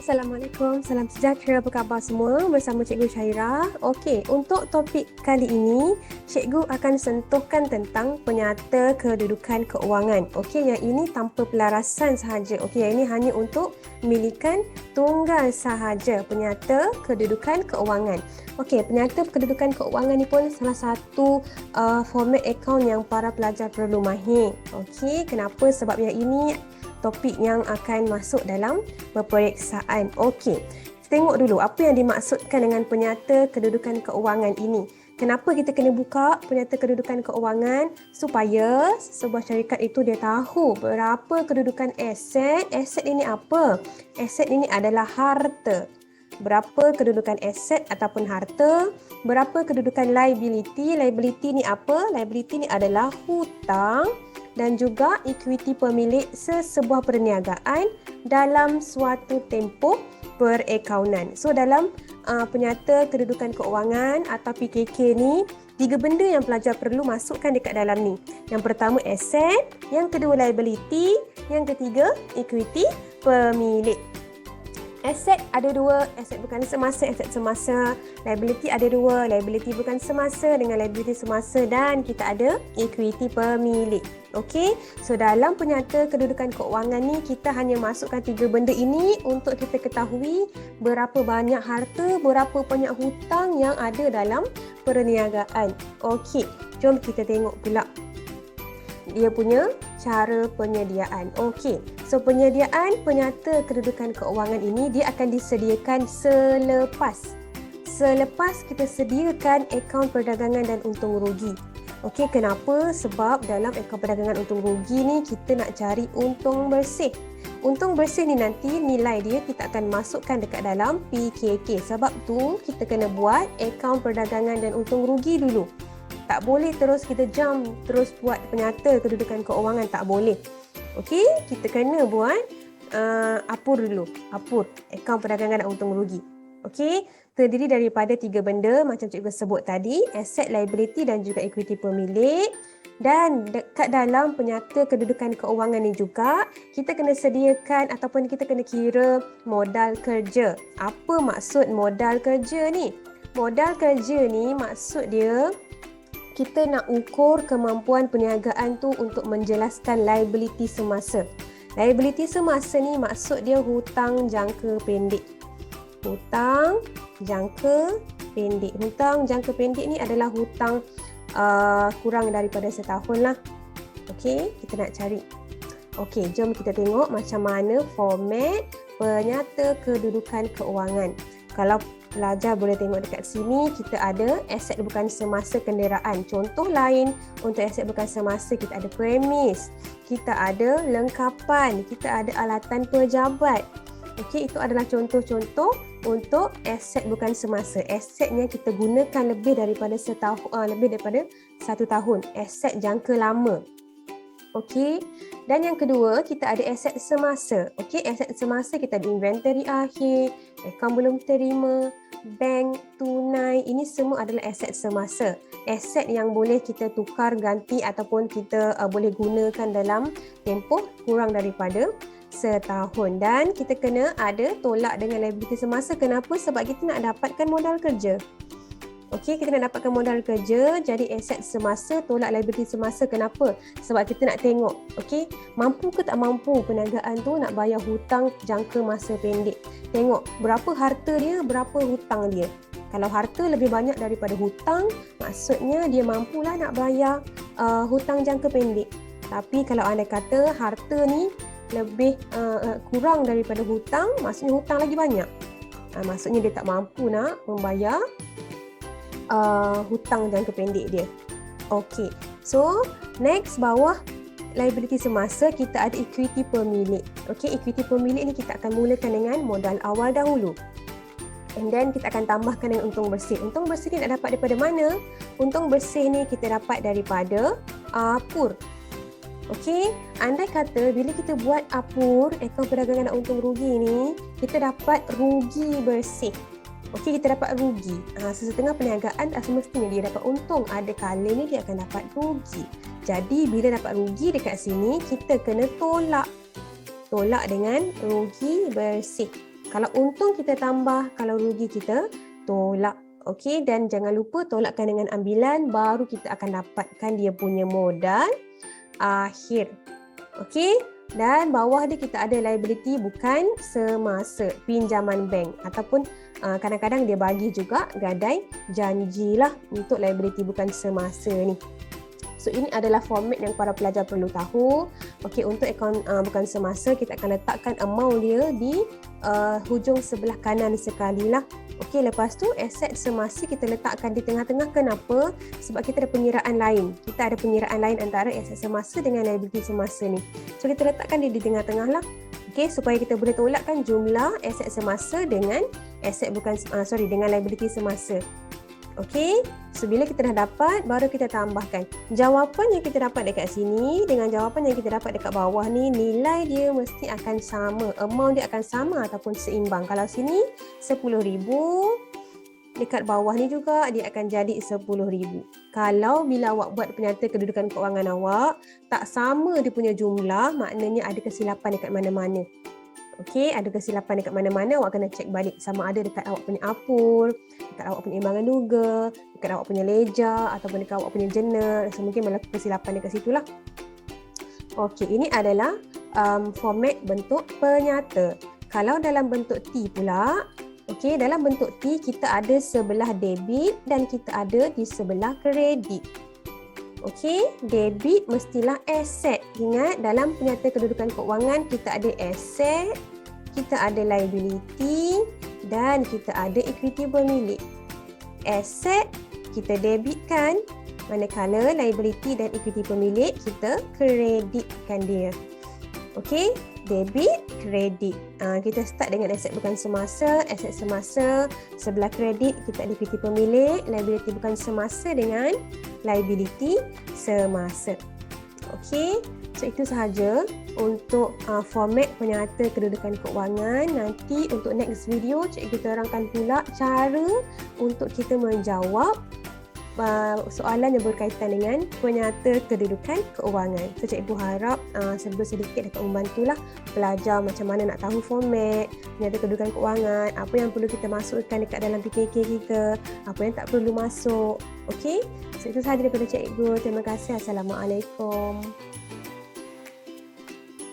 Assalamualaikum, salam sejahtera, apa khabar semua? Bersama Cikgu Syairah. Okey, untuk topik kali ini, Cikgu akan sentuhkan tentang penyata kedudukan keuangan. Okey, yang ini tanpa pelarasan sahaja. Okey, yang ini hanya untuk milikan tunggal sahaja, penyata kedudukan keuangan. Okey, penyata kedudukan keuangan ni pun salah satu format akaun yang para pelajar perlu mahir. Okey, kenapa? Sebab yang ini topik yang akan masuk dalam peperiksaan. Okey, kita tengok dulu apa yang dimaksudkan dengan penyata kedudukan keuangan ini. Kenapa kita kena buka penyata kedudukan keuangan? Supaya sebuah syarikat itu dia tahu berapa kedudukan aset. Aset ini apa? Aset ini adalah harta. Berapa kedudukan aset ataupun harta, berapa kedudukan liability. Liability ni apa? Liability ni adalah hutang dan juga equity pemilik sesebuah perniagaan dalam suatu tempoh perakaunan. So dalam penyata kedudukan keuangan atau PKK ni, 3 benda yang pelajar perlu masukkan dekat dalam ni. Yang pertama aset, yang kedua liability, yang ketiga equity pemilik. Aset ada 2, aset bukan semasa, aset semasa. Liability ada 2, liability bukan semasa dengan liability semasa, dan kita ada equity pemilik. Okey, so dalam penyata kedudukan keuangan ni kita hanya masukkan 3 benda ini untuk kita ketahui berapa banyak harta, berapa banyak hutang yang ada dalam perniagaan. Okey, jom kita tengok pula dia punya cara penyediaan. Okey, so penyediaan penyata kedudukan keuangan ini dia akan disediakan selepas kita sediakan akaun perdagangan dan untung rugi. Okey, kenapa? Sebab dalam akaun perdagangan untung rugi ni kita nak cari untung bersih. Untung bersih ni nanti nilai dia kita akan masukkan dekat dalam PKK. Sebab tu kita kena buat akaun perdagangan dan untung rugi dulu. Tak boleh terus kita terus buat penyata kedudukan keuangan, tak boleh. Okey, kita kena buat apur dulu. Apur, akaun perdagangan dan untung rugi. Okey, terdiri daripada 3 benda macam cikgu sebut tadi, aset, liability dan juga equity pemilik. Dan dekat dalam penyata kedudukan keuangan ni juga, kita kena sediakan ataupun kita kena kira modal kerja. Apa maksud modal kerja ni? Modal kerja ni maksud dia, kita nak ukur kemampuan perniagaan tu untuk menjelaskan liability semasa. Liability semasa ni maksud dia hutang jangka pendek. Hutang jangka pendek. Hutang jangka pendek ni adalah hutang kurang daripada setahun lah. Okey, kita nak cari. Okey, jom kita tengok macam mana format penyata kedudukan keuangan. Kalau pelajar boleh tengok dekat sini, kita ada aset bukan semasa kenderaan. Contoh lain untuk aset bukan semasa, kita ada premis, kita ada lengkapan, kita ada alatan pejabat. Okey, itu adalah contoh-contoh untuk aset bukan semasa. Asetnya kita gunakan lebih daripada 1 tahun. Aset jangka lama. Okey, dan yang kedua kita ada aset semasa. Okey, aset semasa kita ada inventory akhir, akaun belum terima, bank, tunai. Ini semua adalah aset semasa. Aset yang boleh kita tukar ganti ataupun kita boleh gunakan dalam tempoh kurang daripada setahun. Dan kita kena ada tolak dengan liability semasa. Kenapa? Sebab kita nak dapatkan modal kerja. Okey, kita nak dapatkan modal kerja, jadi aset semasa tolak liability semasa. Kenapa? Sebab kita nak tengok, okey, mampu ke tak mampu perniagaan tu nak bayar hutang jangka masa pendek. Tengok berapa harta dia, berapa hutang dia. Kalau harta lebih banyak daripada hutang, maksudnya dia mampulah nak bayar hutang jangka pendek. Tapi kalau anda kata harta ni lebih kurang daripada hutang, maksudnya hutang lagi banyak. Maksudnya dia tak mampu nak membayar hutang jangka pendek dia. Okey, so next bawah liability semasa kita ada equity pemilik. Okey, equity pemilik ni kita akan mulakan dengan modal awal dahulu. And then kita akan tambahkan dengan untung bersih. Untung bersih ni nak dapat daripada mana? Untung bersih ni kita dapat daripada apur. Okey, andai kata bila kita buat apur, akaun perdagangan dan untung rugi ni, kita dapat rugi bersih. Okey, kita dapat rugi. Sesetengah perniagaan tak semestinya dia dapat untung. Ada kalanya dia akan dapat rugi. Jadi bila dapat rugi dekat sini, kita kena tolak dengan rugi bersih. Kalau untung kita tambah, kalau rugi kita tolak. Okey, dan jangan lupa tolakkan dengan ambilan, baru kita akan dapatkan dia punya modal akhir. Okey, dan bawah dia kita ada liability bukan semasa, pinjaman bank, ataupun kadang-kadang dia bagi juga gadai janjilah untuk liability bukan semasa ni. So ini adalah format yang para pelajar perlu tahu. Okey, untuk akaun bukan semasa, kita akan letakkan amount dia di hujung sebelah kanan sekali lah. Okey, lepas tu aset semasa kita letakkan di tengah-tengah. Kenapa? Sebab kita ada penyiraan lain. Kita ada penyiraan lain antara aset semasa dengan liability semasa ni. So kita letakkan dia di tengah-tengah lah. Okey, supaya kita boleh tolakkan jumlah aset semasa dengan dengan liability semasa. Okey, so bila kita dah dapat, baru kita tambahkan. Jawapan yang kita dapat dekat sini dengan jawapan yang kita dapat dekat bawah ni, nilai dia mesti akan sama. Amount dia akan sama ataupun seimbang. Kalau sini 10,000, dekat bawah ni juga dia akan jadi 10,000. Kalau bila awak buat penyata kedudukan keuangan awak, tak sama dia punya jumlah, maknanya ada kesilapan dekat mana-mana. Okey, ada kesilapan dekat mana-mana, awak kena cek balik sama ada dekat awak punya apur, dekat awak punya imbangan duga, dekat awak punya leja ataupun dekat awak punya jurnal. So mungkin berlaku kesilapan dekat situlah. Okey, ini adalah format bentuk penyata. Kalau dalam bentuk T pula, okey, dalam bentuk T kita ada sebelah debit dan kita ada di sebelah kredit. Okey, debit mestilah aset. Ingat, dalam penyata kedudukan keuangan kita ada aset, kita ada liability dan kita ada equity pemilik. Aset kita debitkan, manakala liability dan equity pemilik kita kreditkan dia. Okey, debit, kredit. Kita start dengan aset bukan semasa, aset semasa, sebelah kredit kita ada equity pemilik, liability bukan semasa dengan liability semasa. Okey, so itu sahaja untuk format penyata kedudukan keuangan. Nanti untuk next video, cikgu terangkan pula cara untuk kita menjawab soalan yang berkaitan dengan penyata kedudukan keuangan. So cikgu harap sedikit dapat membantulah pelajar macam mana nak tahu format penyata kedudukan keuangan, apa yang perlu kita masukkan dekat dalam PKK kita, apa yang tak perlu masuk. Okey, so itu sahaja daripada cikgu. Terima kasih. Assalamualaikum.